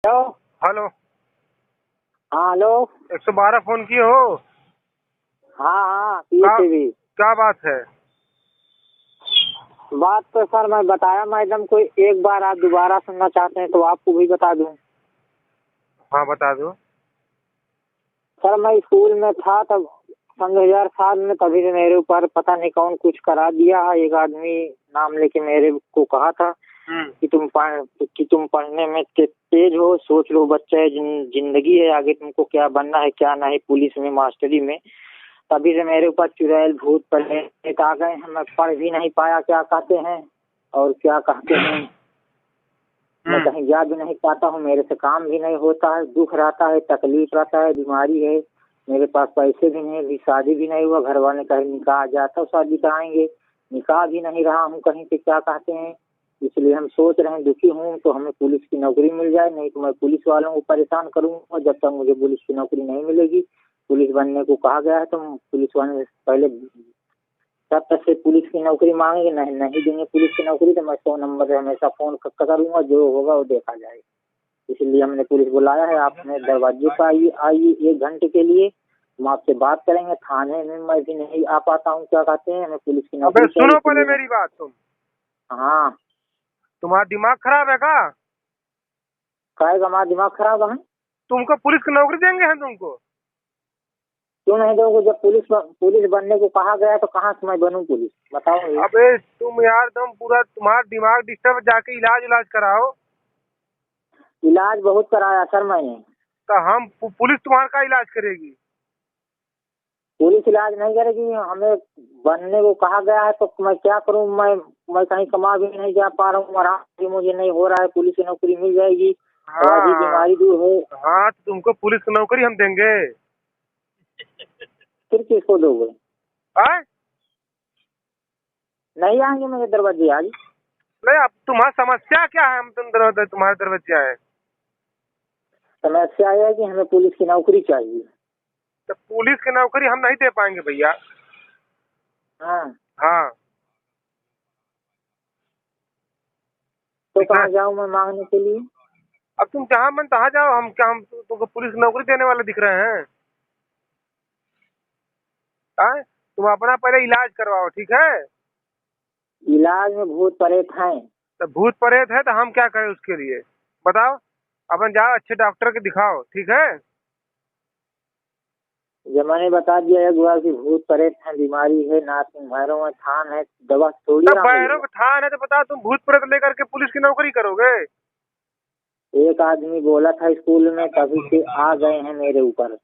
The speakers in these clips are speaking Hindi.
हेलो। हेलो। हाँ हेलो। 112 फोन किए हो? हाँ हाँ किए थे भी। क्या बात है? बात तो सर मैं बताया मैडम को, एक बार आप दोबारा सुनना चाहते हैं तो आपको भी बता दूं। हाँ बता दो। सर मैं स्कूल में था तब सन 2007 में, तभी से मेरे ऊपर पता नहीं कौन कुछ करा दिया है। एक आदमी नाम लेके मेरे को कहा था कि तुम पढ़ने में तेज हो, सोच लो बच्चा है, जिंदगी है, आगे तुमको क्या बनना है क्या नहीं, पुलिस में मास्टरी में। तभी से मेरे ऊपर चुड़ैल भूत प्रेत आ गए हैं। मैं पढ़ भी नहीं पाया क्या कहते हैं और क्या कहते हैं, मैं कहीं जा भी नहीं पाता हूँ, मेरे से काम भी नहीं होता है, दुख रहता है, तकलीफ रहता है, बीमारी है, मेरे पास पैसे भी नहीं, अभी शादी भी नहीं हुआ, घर वाले कहीं निकाह जाता शादी कराएंगे, निकाह भी नहीं रहा हूँ कहीं पे क्या कहते हैं। इसलिए हम सोच रहे हैं, दुखी हूँ तो हमें पुलिस की नौकरी मिल जाए, नहीं तो मैं पुलिस वालों को परेशान करूँगा जब तक मुझे पुलिस की नौकरी नहीं मिलेगी। पुलिस बनने को कहा गया है तो पुलिस वाले पहले तब तक से पुलिस की नौकरी मांगेंगे, नहीं देंगे पुलिस की नौकरी तो मैं 100 नंबर से हमेशा फोन करूंगा, जो होगा वो देखा जाएगा। इसलिए हमने पुलिस बुलाया है, आपने दरवाजे पर आइए 1 घंटे के लिए, हम आपसे बात करेंगे। थाने में मैं भी नहीं आ पाता हूँ क्या कहते हैं, हमें पुलिस की अबे नौकरी चाहिए सुनो पहले इसलिए। मेरी बात। हाँ। तुम्हारा दिमाग खराब है का? कहेगा हमारा दिमाग खराब है? तुमको पुलिस की नौकरी देंगे हैं तुमको? क्यों नहीं दोगे? जब पुलिस बनने को कहा गया तो कहाँ से मैं बनूं पुलिस, बताओ ये। अबे तुम यार तुम पूरा तुम्हारा दिमाग डिस्टर्ब, जाके इलाज कराओ। इलाज बहुत कराया सर मैंने। तो हम पुलिस तुम्हारा का इलाज करेगी? पुलिस इलाज नहीं करेगी, हमें बनने को कहा गया है तो मैं क्या करूं, मैं कहीं कमा भी नहीं जा पा रहा हूँ, आराम भी मुझे नहीं हो रहा है, पुलिस की नौकरी मिल जाएगी तो आधी हाँ बीमारी दूर हो। हाँ, तो तुमको पुलिस की नौकरी हम देंगे। फिर किसको दोगे? आए? नहीं आएंगे मेरे दरवाजे आज। नहीं, अब तुम्हारा समस्या क्या है? हम तुम्हारे दरवाजे आए। समस्या यह है कि हमें पुलिस की नौकरी चाहिए। तो पुलिस की नौकरी हम नहीं दे पाएंगे भैया। हाँ। हाँ। तो ठीक है। कहाँ जाऊँ मैं मांगने के लिए? अब तुम जहाँ मन तहाँ जाओ। हम क्या, हम तुमको पुलिस की नौकरी देने वाले दिख रहे हैं? हाँ? तुम अपना पहले इलाज करवाओ, ठीक है? इलाज में भूत प्रेत हैं। तो भूत प्रेत है तो हम क्या करें उसके लिए? बताओ। अपन जाओ, अच्छे डॉक्टर के दिखाओ, ठीक है? जब मैंने बता दिया एक बार की भूत प्रेत है, बीमारी है, नाक में भैरों में थान है, दवा थोड़ी तब ना बैरों मिलेगा। का थान है तो बताओ, तुम भूत प्रेत लेकर के पुलिस की नौकरी करोगे? एक आदमी बोला था स्कूल में, तभी से आ गए हैं मेरे ऊपर।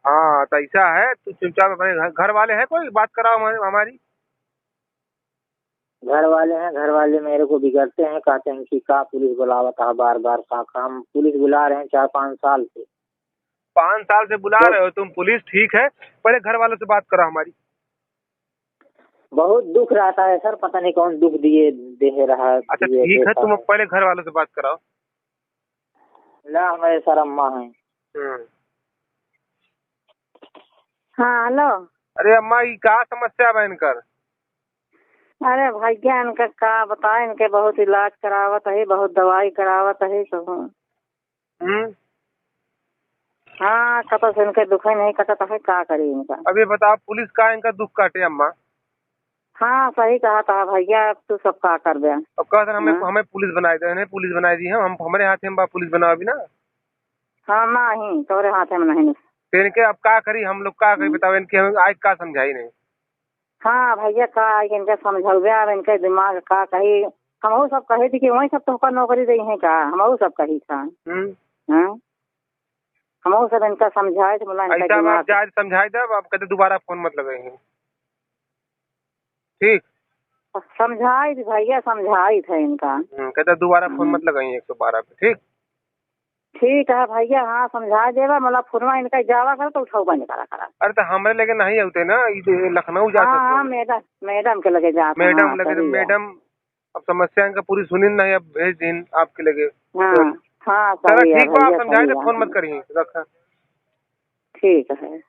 हाँ तो ऐसा है, तो चुपचाप अपने घर वाले हैं, कोई बात कराओ हमारी। घर वाले हैं, घर वाले मेरे को बिगड़ते हैं, कहते हैं कि का पुलिस बुलावा था बार बार, का हम पुलिस बुला रहे हैं 4-5 साल से। 5 साल से बुला तो रहे हो तुम पुलिस, ठीक है, पहले घर वालों से बात कराओ हमारी। बहुत दुख रहता है सर, पता नहीं कौन दुख दे रहा है, अच्छा ठीक है, देता तुम है। पहले घर वालों से बात कराओ। ना हमारे सर अम्मा है। हम्म। हाँ हेलो। अरे अम्मा, ये क्या समस्या है इनकर? अरे भैया इनका का बताए, इनके बहुत इलाज करावत है, बहुत दवाई करावत है सब। हम्म। हाँ कतो से इनके दुख ही नहीं कटता है, का करी इनका। अब ये बताओ, पुलिस का इनका दुख काटे अम्मा? हाँ सही कहा था भैया, अब तू सब का कर दे। अब कहते हमें हाँ? हमें पुलिस बनाए दे, इन्हें पुलिस बनाई दी है, हम हमारे हाथ में पुलिस बनाओ अभी ना। हाँ नहीं तोरे हाथ में नहीं। तो इनके अब क्या करी, हम लोग क्या करी बताओ, इनके हम आज का समझाई नहीं। हाँ भैया का इनके समझौबे, अब इनके दिमाग का कही, हम सब कही थी कि वही सब तो नौकरी दी है का, हम सब कही था। हाँ हम सब इनका समझाए थे, बोला इनका ऐसा अब आप दिमाग। जा समझाई दो, आप कहते दोबारा फोन मत लगाएंगे, ठीक? समझाई थी भैया, समझाई थे इनका। कहते दोबारा फोन मत लगाइए 112 पे, ठीक? ठीक है भैया, हाँ समझा देगा, मतलब फोनवा इनका जावा कर तो उठाओ बंद करा। अरे तो हमारे लगे नहीं होते ना, ये लखनऊ जा हाँ हाँ सकते। मैडम के लगे जाते हैं, मैडम हाँ लगे तो सही है। मैडम अब समस्या इनका पूरी सुनी नहीं, अब भेज दिन आपके लगे तो। हाँ हाँ चलो सही है ठीक बा, आप भैया, समझाए सही तो है। फोन मत करिए, रखा। ठीक है।